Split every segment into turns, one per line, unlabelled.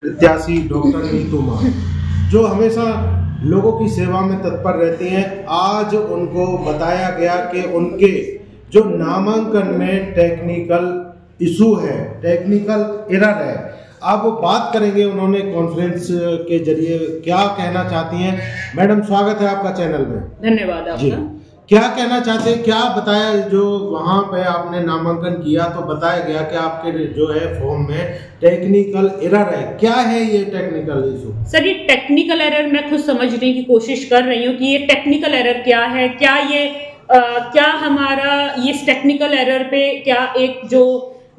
प्रत्याशी डॉक्टर नीतू मान जो हमेशा लोगों की सेवा में तत्पर रहती हैं, आज उनको बताया गया कि उनके जो नामांकन में टेक्निकल इशू है, टेक्निकल एरर है। अब बात करेंगे उन्होंने कॉन्फ्रेंस के जरिए क्या कहना चाहती हैं। मैडम, स्वागत है आपका चैनल में।
धन्यवाद आपका।
क्या कहना चाहते हैं, क्या बताया जो वहाँ पे आपने नामांकन किया तो बताया गया कि आपके जो है फॉर्म में टेक्निकल एरर है। क्या है ये टेक्निकल इशू?
सर, ये टेक्निकल एरर मैं खुद समझने की कोशिश कर रही हूँ कि ये टेक्निकल एरर क्या है। क्या ये क्या हमारा ये टेक्निकल एरर पे क्या एक जो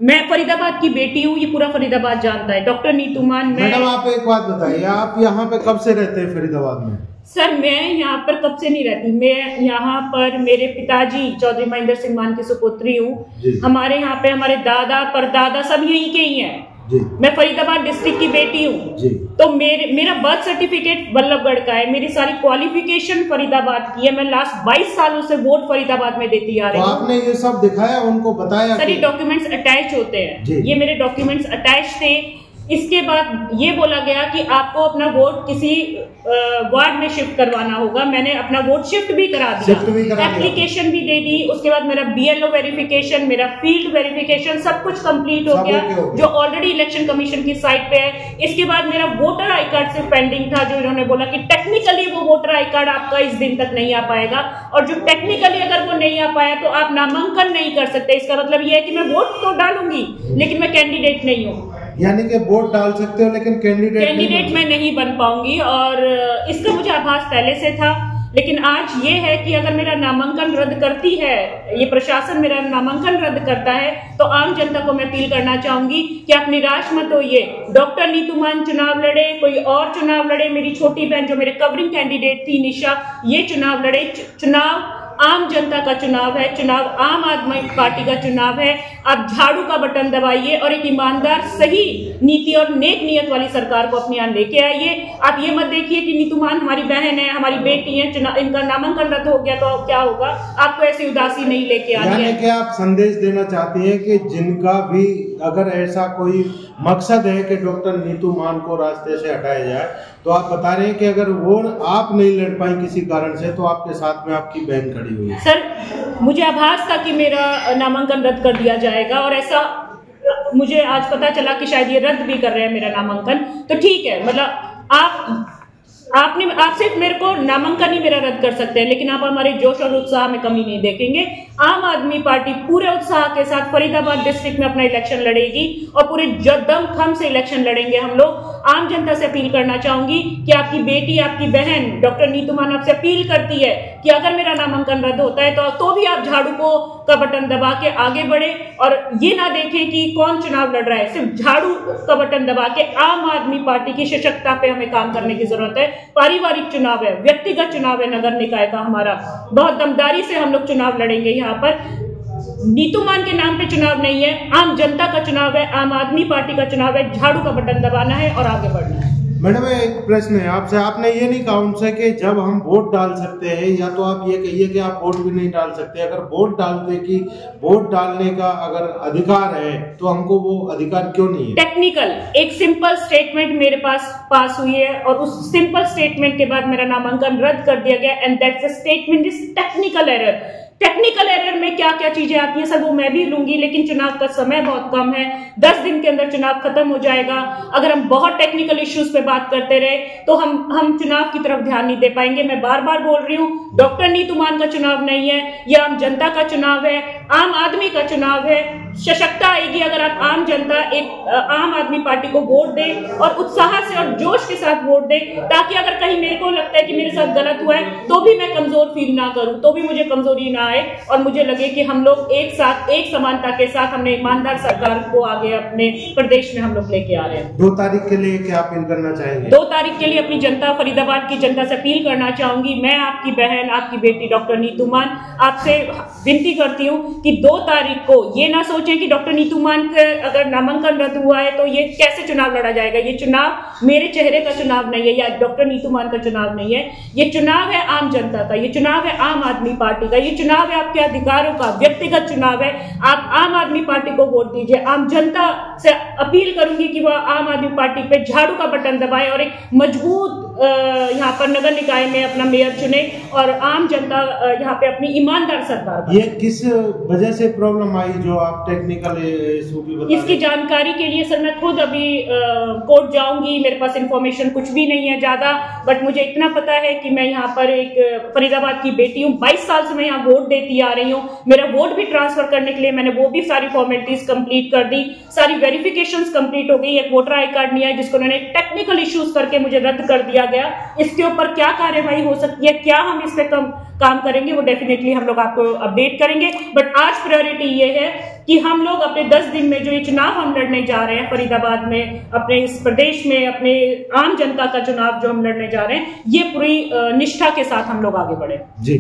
मैं फरीदाबाद की बेटी हूँ, ये पूरा फरीदाबाद जानता है। डॉक्टर नीतू मान।
मैडम, आप एक बात बताइए, आप यहाँ पे कब से रहते हैं फरीदाबाद में?
सर, मैं यहाँ पर कब से नहीं रहती। मैं यहाँ पर मेरे पिताजी चौधरी महेंद्र सिंह मान की सुपुत्री हूँ। हमारे यहाँ पे हमारे दादा परदादा सब यहीं के ही हैं। मैं फरीदाबाद डिस्ट्रिक्ट की बेटी हूँ। तो मेरा बर्थ सर्टिफिकेट बल्लभगढ़ का है। मेरी सारी क्वालिफिकेशन फरीदाबाद की है। मैं लास्ट 22 सालों से वोट फरीदाबाद में देती आ रही हूँ।
आपने ये सब दिखाया, उनको बताया?
सर, ये डॉक्यूमेंट्स अटैच होते हैं। ये मेरे डॉक्यूमेंट्स अटैच थे। इसके बाद ये बोला गया कि आपको अपना वोट किसी वार्ड में शिफ्ट करवाना होगा। मैंने अपना वोट शिफ्ट भी करा दिया, एप्लीकेशन भी दे दी। उसके बाद मेरा BLO वेरिफिकेशन, मेरा फील्ड वेरिफिकेशन सब कुछ कंप्लीट हो गया, जो ऑलरेडी इलेक्शन कमीशन की साइट पे है। इसके बाद मेरा वोटर आई कार्ड सिर्फ पेंडिंग था, जो इन्होंने बोला कि टेक्निकली वो वोटर आई कार्ड आपका इस दिन तक नहीं आ पाएगा, और जो टेक्निकली अगर वो नहीं आ पाया तो आप नामांकन नहीं कर सकते। इसका मतलब ये है कि मैं वोट तो डालूंगी लेकिन मैं कैंडिडेट नहीं हूँ।
यानी कि वोट डाल सकते हो लेकिन कैंडिडेट
मैं नहीं बन पाऊंगी, और इसका मुझे आभास पहले से था। लेकिन आज ये है कि अगर मेरा नामांकन रद्द करती है, ये प्रशासन मेरा नामांकन रद्द करता है, तो आम जनता को मैं अपील करना चाहूंगी कि आप निराश मत होइए। डॉक्टर नीतू मान चुनाव लड़े, कोई और चुनाव लड़े। मेरी छोटी बहन जो मेरे कवरिंग कैंडिडेट थी निशा, ये चुनाव लड़े। चुनाव आम जनता का चुनाव है, चुनाव आम आदमी पार्टी का चुनाव है। आप झाड़ू का बटन दबाइए और एक ईमानदार, सही नीति और नेक नियत वाली सरकार को अपने यहाँ लेके आइए। आप ये मत देखिए कि नीतू मान हमारी बहन है, हमारी बेटी है, इनका नामांकन रद्द हो गया तो क्या होगा। आपको ऐसी उदासी नहीं लेके आनी है।
क्या आप संदेश देना चाहती हैं कि जिनका भी अगर ऐसा कोई मकसद है कि डॉक्टर नीतू मान को रास्ते से हटाया जाए, तो आप बता रहे हैं कि अगर वो आप नहीं लड़ पाई किसी कारण से, तो आपके साथ में आपकी बहन खड़ी हुई है?
सर, मुझे आभास था कि मेरा नामांकन रद्द कर दिया जाएगा, और ऐसा मुझे आज पता चला कि शायद ये रद्द भी कर रहे हैं मेरा नामांकन। तो ठीक है, मतलब आप सिर्फ मेरे को नामांकन ही मेरा रद्द कर सकते हैं, लेकिन आप हमारे जोश और उत्साह में कमी नहीं देखेंगे। आम आदमी पार्टी पूरे उत्साह के साथ फरीदाबाद डिस्ट्रिक्ट में अपना इलेक्शन लड़ेगी, और पूरे दमखम से इलेक्शन लड़ेंगे हम लोग। आम जनता से अपील करना चाहूंगी कि आपकी बेटी, आपकी बहन डॉक्टर नीतू मान आपसे अपील करती है कि अगर मेरा नामांकन रद्द होता है तो भी आप झाड़ू का बटन दबा के आगे बढ़े, और ये ना देखें कि कौन चुनाव लड़ रहा है। सिर्फ झाड़ू का बटन दबा के आम आदमी पार्टी की सशक्तता पे हमें काम करने की जरूरत है। पारिवारिक चुनाव है, व्यक्तिगत चुनाव है, नगर निकाय का हमारा। बहुत दमदारी से हम लोग चुनाव लड़ेंगे। यहाँ पर नीतू मान के नाम पे चुनाव नहीं है, आम जनता का चुनाव है, आम आदमी पार्टी का चुनाव है। झाड़ू का बटन दबाना है और आगे बढ़ना है।
मैडम, एक प्रश्न है आपसे। आपने ये नहीं कहा उनसे कि जब हम वोट डाल सकते हैं, या तो आप ये कहिए कि आप वोट भी नहीं डाल सकते। अगर वोट डालने की, वोट डालने का अगर अधिकार है, तो हमको वो अधिकार क्यों नहीं है?
टेक्निकल एक सिंपल स्टेटमेंट मेरे पास हुई है, और उस सिंपल स्टेटमेंट के बाद मेरा नामांकन रद्द कर दिया गया, and that's a statement is technical error. Technical error में क्या क्या चीजें आती है सर, वो मैं भी लूंगी, लेकिन चुनाव का समय बहुत कम है। 10 दिन के अंदर चुनाव खत्म हो जाएगा। अगर हम बहुत टेक्निकल इश्यूज पे बात करते रहे तो हम चुनाव की तरफ ध्यान नहीं दे पाएंगे। मैं बार बार बोल रही हूँ, डॉक्टर नीतू मान का चुनाव नहीं है, यह आम जनता का चुनाव है, आम आदमी का चुनाव है। सशक्ता आएगी अगर आप आम जनता, एक आम आदमी पार्टी को वोट दे, और उत्साह से और जोश के साथ वोट दे, ताकि अगर कहीं मेरे को लगता है कि मेरे साथ गलत हुआ है तो भी मैं कमजोर फील ना करूं, तो भी मुझे कमजोरी ना आए, और मुझे लगे कि हम लोग एक साथ, एक समानता के साथ हमने ईमानदार सरकार को आगे अपने प्रदेश में हम लोग लेके आ रहे हैं।
2 तारीख के लिए क्या अपील करना चाहेंगे?
2 तारीख के लिए अपनी जनता, फरीदाबाद की जनता से अपील करना चाहूंगी। मैं आपकी बहन, आपकी बेटी डॉक्टर नीतू मान आपसे विनती करती हूँ कि 2 तारीख को ये ना सोचे सोचें कि डॉक्टर नीतू मान का अगर नामांकन रद्द हुआ है तो ये कैसे चुनाव लड़ा जाएगा। ये चुनाव मेरे चेहरे का चुनाव नहीं है या डॉक्टर नीतू मान का चुनाव नहीं है, ये चुनाव है आम जनता का, ये चुनाव है आम आदमी पार्टी का, ये चुनाव है आपके अधिकारों का, व्यक्तिगत चुनाव है। आप आम आदमी पार्टी को वोट दीजिए। आम जनता से अपील करूंगी कि वह आम आदमी पार्टी पे झाड़ू का बटन दबाए और एक मजबूत यहाँ पर नगर निकाय में अपना मेयर चुने और आम जनता यहाँ पे अपनी ईमानदार सरकार।
ये किस वजह से प्रॉब्लम आई जो आप टेक्निकल इशू की बता
इसकी जानकारी के लिए सर मैं खुद अभी कोर्ट जाऊंगी, मेरे पास इंफॉर्मेशन कुछ भी नहीं है ज्यादा, बट मुझे इतना पता है कि मैं यहाँ पर एक फरीदाबाद की बेटी हूँ, 22 साल से मैं यहाँ वोट देती आ रही हूँ। मेरा वोट भी ट्रांसफर करने के लिए मैंने वो भी सारी फॉर्मेलिटीज कंप्लीट कर दी, सारी वेरिफिकेशंस कंप्लीट हो गई। एक वोटर आई कार्ड नहीं आया जिसको उन्होंने टेक्निकल इश्यूज करके मुझे रद्द कर दिया गया। इसके ऊपर क्या कार्यवाही हो सकती है, क्या हम इस पे काम करेंगे, वो डेफिनेटली हम लोग आपको अपडेट करेंगे। बट आज प्रायोरिटी ये है कि हम लोग अपने 10 दिन में जो ये चुनाव हम लड़ने जा रहे हैं फरीदाबाद में, अपने इस प्रदेश में, अपने आम जनता का चुनाव जो हम लड़ने जा रहे हैं, ये पूरी निष्ठा के साथ हम लोग आगे बढ़े।
जी।